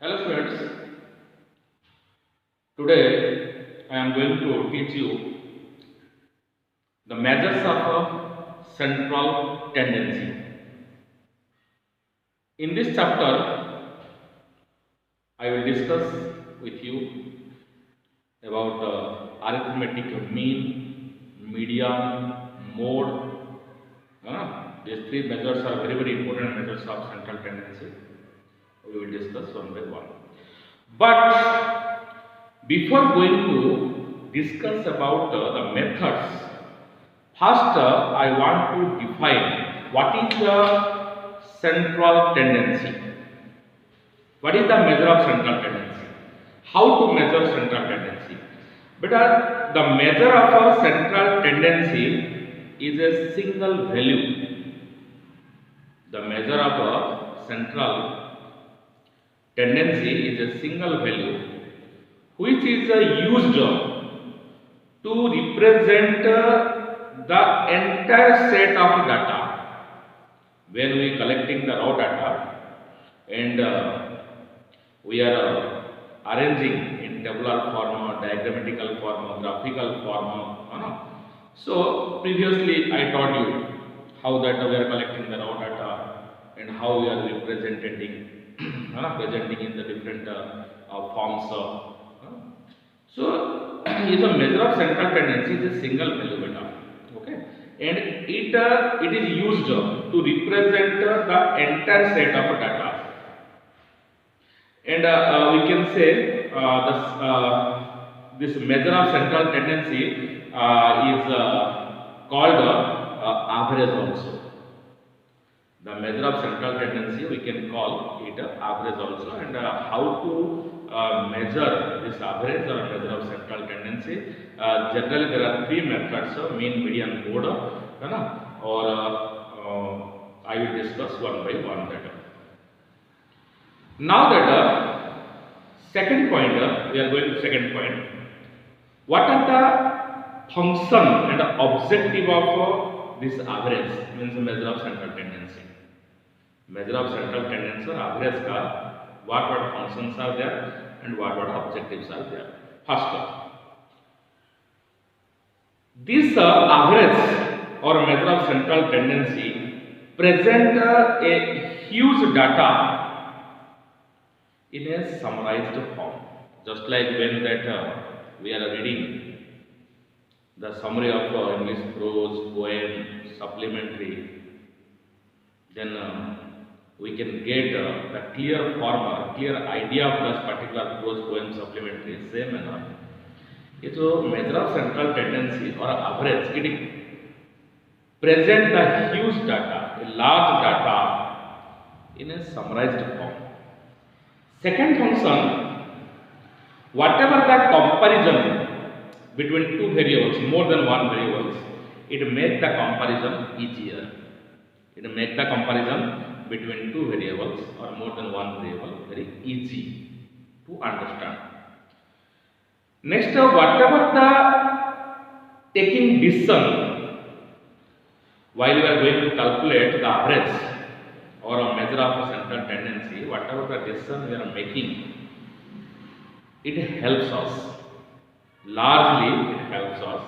Hello friends, today I am going to teach you the measures of a central tendency. In this chapter, I will discuss with you about arithmetic mean, median, mode. These three measures are very important measures of central tendency. We will discuss one by one. But before going to discuss about the methods, first I want to define what is the central tendency. What is the measure of central tendency? How to measure central tendency? But the measure of a central tendency is a single value. The measure of a central tendency is a single value which is used to represent the entire set of data when we collecting the raw data and we are arranging in tabular form, diagrammatical form, graphical form. So previously I taught you how that we are collecting the raw data and how we are representing presenting in the different forms. So, is a measure of central tendency is a single value beta. Okay, and it is used to represent the entire set of data. And we can say this measure of central tendency is called average also. The measure of central tendency we can call it average also, and how to measure this average or measure of central tendency. Generally there are three methods: mean, median, mode, or I will discuss one by one that. Now that second point, we are going to second point. What are the function and objective of this average, means measure of central tendency? Measure of central tendency or average का what functions are there and what objectives are there. First, this average or measure of central tendency present a huge data in a summarized form, just like when that we are reading the summary of English prose, poem, supplementary, then we can get the clear form, clear idea of this particular prose, poem, supplementary, same and all. It's a measure of central tendency or average. It present a huge data, a large data in a summarized form. Second function, whatever the comparison between two variables, more than one variables, it make the comparison easier. It make the comparison between two variables or more than one variable very easy to understand. Next, whatever the taking decision while we are going to calculate the average or a measure of a central tendency, whatever the decision we are making, it helps us. Largely, it helps us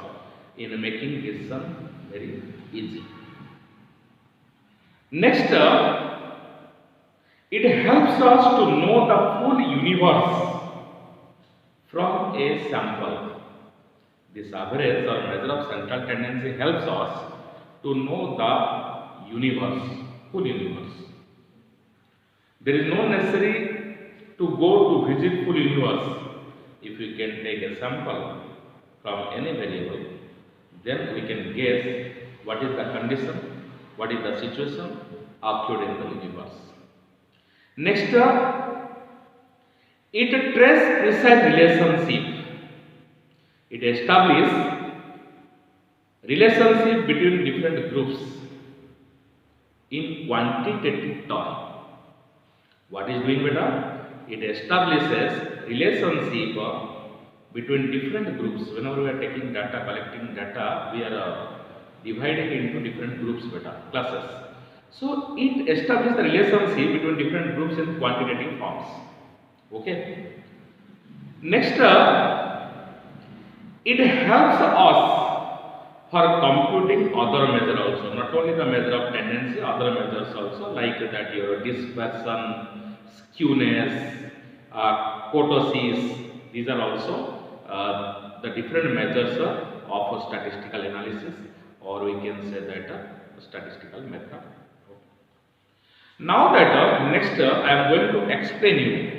in making decision very easy. Next, it helps us to know the full universe from a sample. This average or measure of central tendency helps us to know the universe, full universe. There is no necessary to go to visit full universe. If we can take a sample from any variable, then we can guess what is the condition, what is the situation occurred in the universe. Next, it traces precise relationship. It establishes relationship between different groups in quantitative term. What is doing beta? It establishes relationship between different groups. Whenever we are taking data, collecting data, we are dividing into different groups beta, classes. So it establishes the relationship between different groups in quantitative forms. Okay. Next, it helps us for computing other measure also, not only the measure of tendency, other measures also, like that your dispersion, skewness, kurtosis. These are also the different measures of statistical analysis, or we can say that statistical method. Now that next I am going to explain you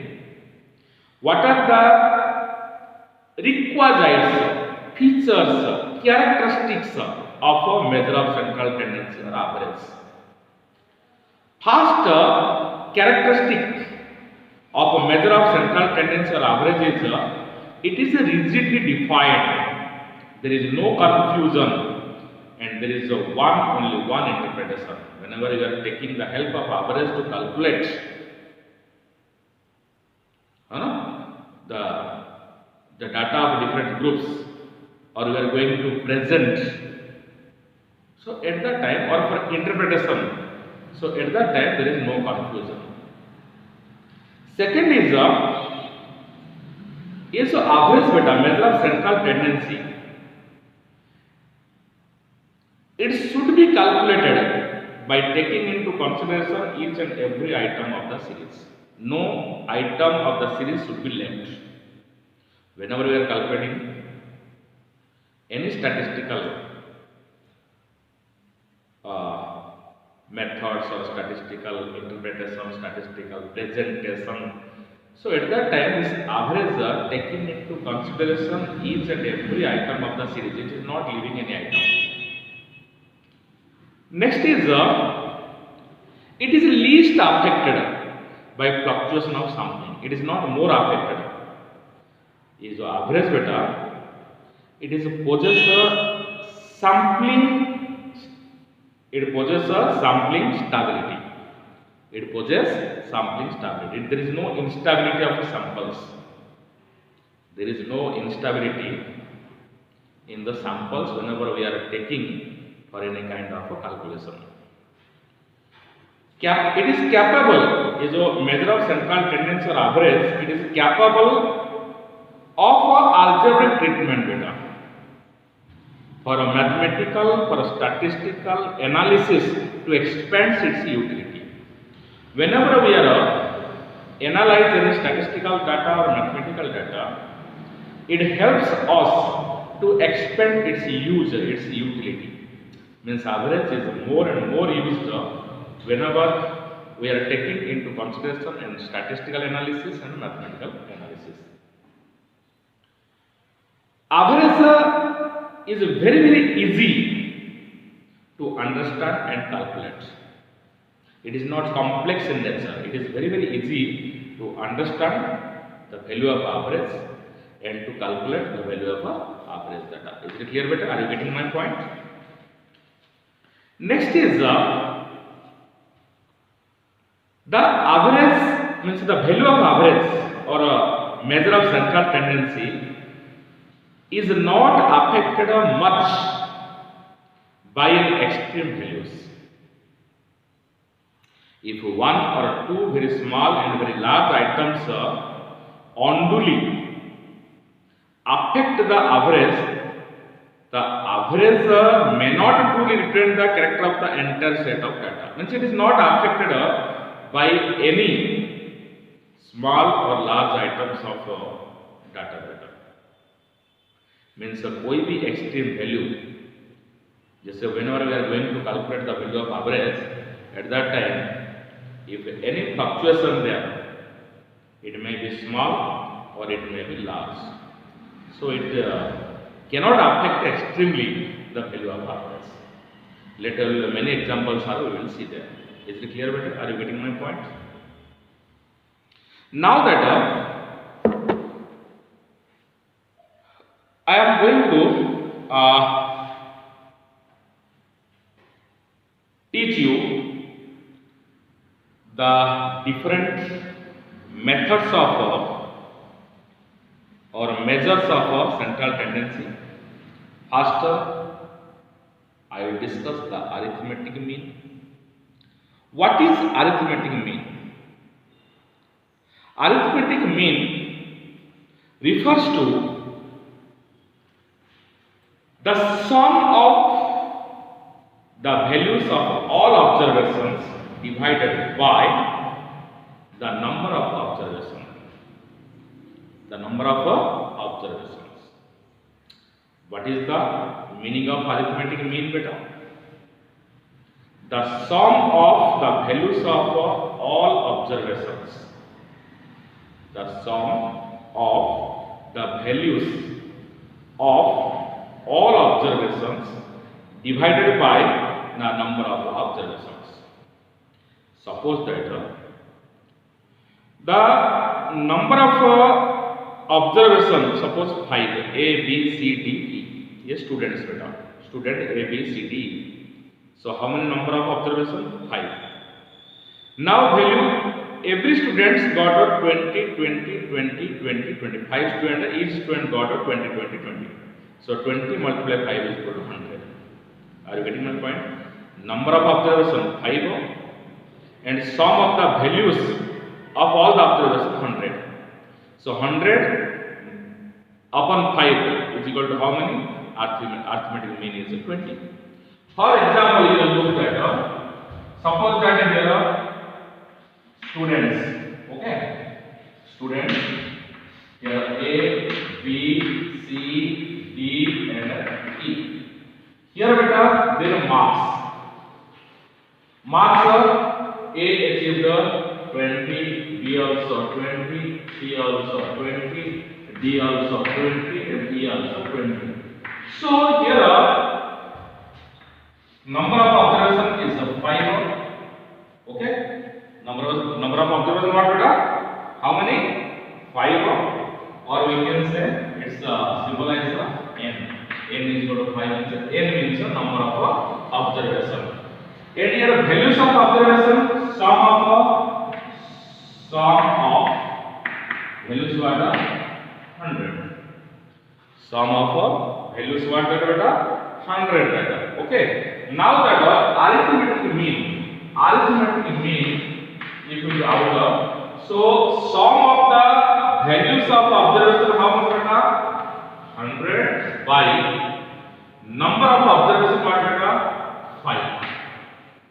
what are the requisites, features, characteristics of a measure of central tendency or average. First characteristic of a measure of central tendency or average is it is rigidly defined. There is no confusion, and there is only one interpretation. Whenever you are taking the help of average to calculate the data of different groups, or we are going to present, so at that time, or for interpretation, so at that time there is no confusion. Second is average beta, measure of central tendency. It should be calculated by taking into consideration each and every item of the series. No item of the series should be left. Whenever we are calculating any statistical methods or statistical interpretation, statistical presentation, so at that time this average are taking into consideration each and every item of the series. It is not leaving any item. Next is it is least affected by fluctuation of sampling. It is not more affected. Is average beta. It is possess a sampling. It possesses a sampling stability. It possesses sampling stability. There is no instability of the samples. There is no instability in the samples whenever we are taking for any kind of a calculation. It is capable, is a measure of central tendency or average, it is capable of algebraic treatment beta for a mathematical, for a statistical analysis to expand its utility. Whenever we are analyze any statistical data or mathematical data, it helps us to expand its use, its utility. Means average is more and more used whenever we are taking into consideration in statistical analysis and mathematical analysis. Average is very easy to understand and calculate. It is not complex in nature. It is very easy to understand the value of average and to calculate the value of average data. Is it clear better? Are you getting my point? Next is the average, means the value of average or a measure of central tendency is not affected much by extreme values. If one or two very small and very large items unduly affect the average may not truly represent the character of the entire set of data. Means it is not affected by any small or large items of data. Means कोई भी extreme value, जैसे whenever we are going to calculate the value of average, at that time, if any fluctuation there, it may be small or it may be large. So it cannot affect extremely the value of average. Later many examples are we will see there. Is it clear better? Are you getting my point? Now that I am going to teach you the different methods of or measures of central tendency. First, I will discuss the arithmetic mean. What is arithmetic mean? Arithmetic mean refers to the sum of the values of all observations divided by the number of observations. The number of observations. What is the meaning of arithmetic mean, beta? The sum of the values of all observations. The sum of the values of all observations divided by the number of observations. Suppose that the number of observations, suppose 5, A, B, C, D, E. Yes, students, beta. Student A, B, C, D, E. So how many number of observations? 5. Now value, every student got a 20, 20, 20, 20, 20. 5 students, each student got a 20, 20, 20. So 20 multiplied 5 is equal to 100. Are you getting my point? Number of observations 5 and sum of the values of all the observations 100. So 100 upon 5 is equal to how many? Arithmetic mean is 20. For example, you will look at suppose that there are students, okay? Students here A, B, C, D and E. Here beta there are marks. Marks are A achieved 20, B also 20, C also 20, D also 20 and E also 20. So here number of observation is 5. Okay? Number of observation what beta? How many? 5. Or we can say it's symbolized n. N is equal to 5. N means the number of observation. And here values of observation, sum of values what 100. Sum of values what beta? 100 beta. Okay. Now that arithmetic mean if you out, so sum of the values of observation how much beta? 100 by number of observation what beta? 5.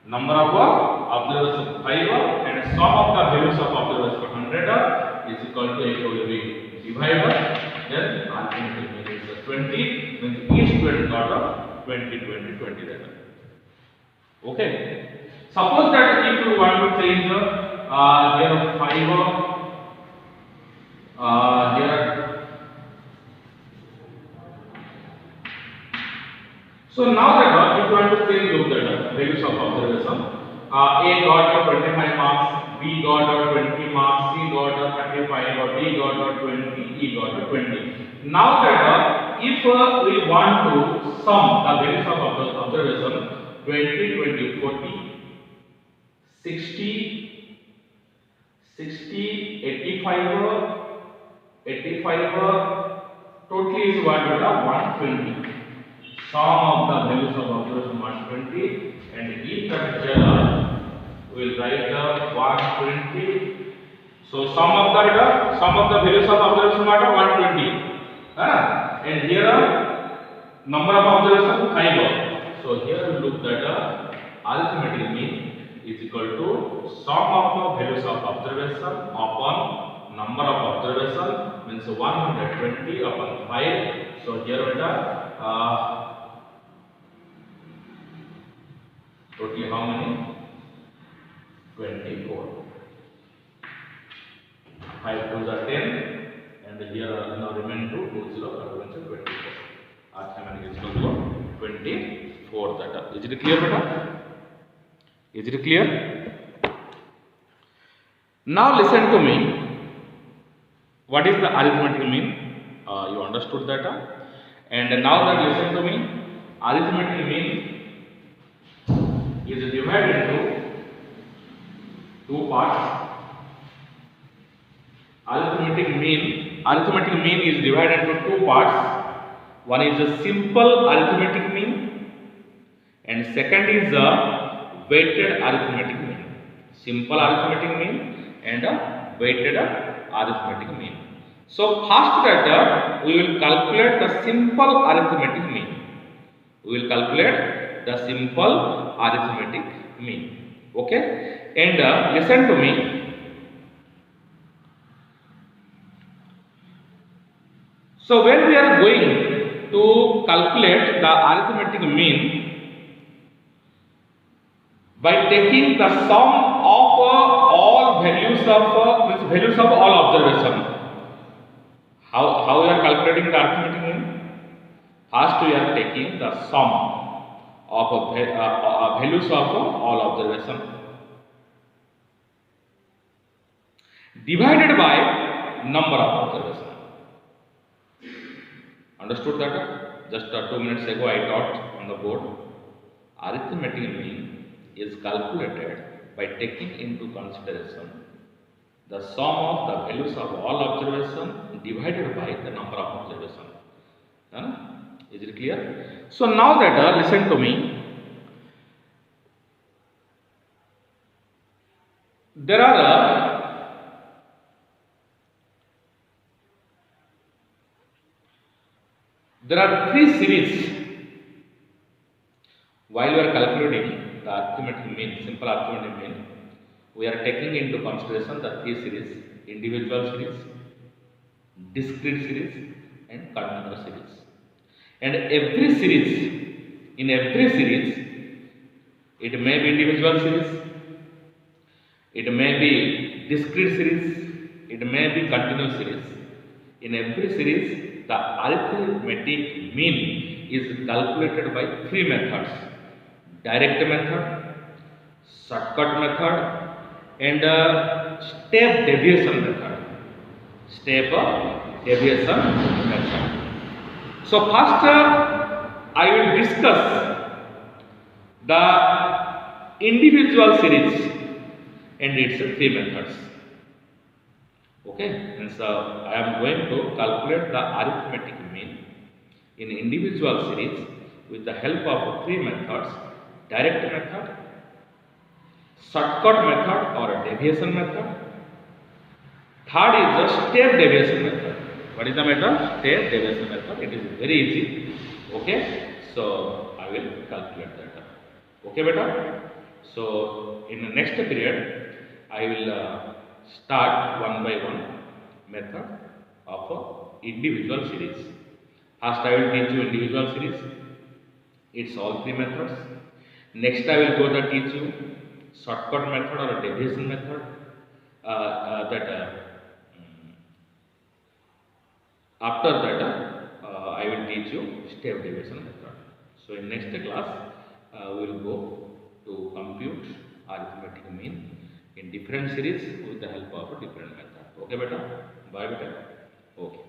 Number of observation 5 and sum of the values of observation 100 is equal to it will be divided. Then arithmetic mean is 20. Means each student got 20, 20, 20 data. Okay. Suppose that if you want to change here 5 here. So now that if you want to change look at values of observation, A got 25 marks, B got 20 marks, C got 35, or D got 20, E got 20. Now that if we want to sum the values of observation 20, 20, 40, 60, 85, totally is what beta? 120. Sum of the values of observation 120 and if that we will write 120. So sum of the values of observation what 120. And here number of observation 5. So here we look that arithmetic mean is equal to sum of the values of observation upon number of observation means 120 upon 5. So here beta totally how many? 24. 5 2s are 10 and here now remain 2 0 24. Arithmetic is equal to 24 data. Is it clear beta? Is it clear? Now listen to me. What is the arithmetic mean? You understood that? And now that listen to me. Arithmetic mean is divided into 2 parts. Arithmetic mean is divided into 2 parts. One is a simple arithmetic mean and second is a weighted arithmetic mean. Simple arithmetic mean and a weighted arithmetic mean. So first that we will calculate the simple arithmetic mean. We will calculate the simple arithmetic mean. Okay, and listen to me. So when we are going to calculate the arithmetic mean by taking the sum of all values of all observation. How we are calculating the arithmetic mean? First we are taking the sum of values of all observation divided by number of observation. Understood that? Just 2 minutes ago I taught on the board. Arithmetic mean is calculated by taking into consideration the sum of the values of all observation divided by the number of observation. Is it clear? So now that listen to me. There are 3 series. While we are calculating the arithmetic mean, simple arithmetic mean, we are taking into consideration the 3 series: individual series, discrete series, and continuous series. And every series, in every series, it may be individual series, it may be discrete series, it may be continuous series. In every series, the arithmetic mean is calculated by 3 methods: direct method, shortcut method, and step deviation method. Step deviation method. So first I will discuss the individual series and its 3 methods. Okay, and so I am going to calculate the arithmetic mean in individual series with the help of 3 methods: direct method, shortcut method or deviation method. Third is the step deviation method. What is the method? Step deviation method. It is very easy. Okay, so I will calculate that. Okay, beta. So in the next period, I will start one by one method of individual series. First, I will teach you individual series. It's all 3 methods. Next, I will go to teach you shortcut method or deviation method. After that, I will teach you step deviation method. So in next class, we will go to compute arithmetic mean in different series with the help of a different method. Okay, beta? Bye, beta. Okay.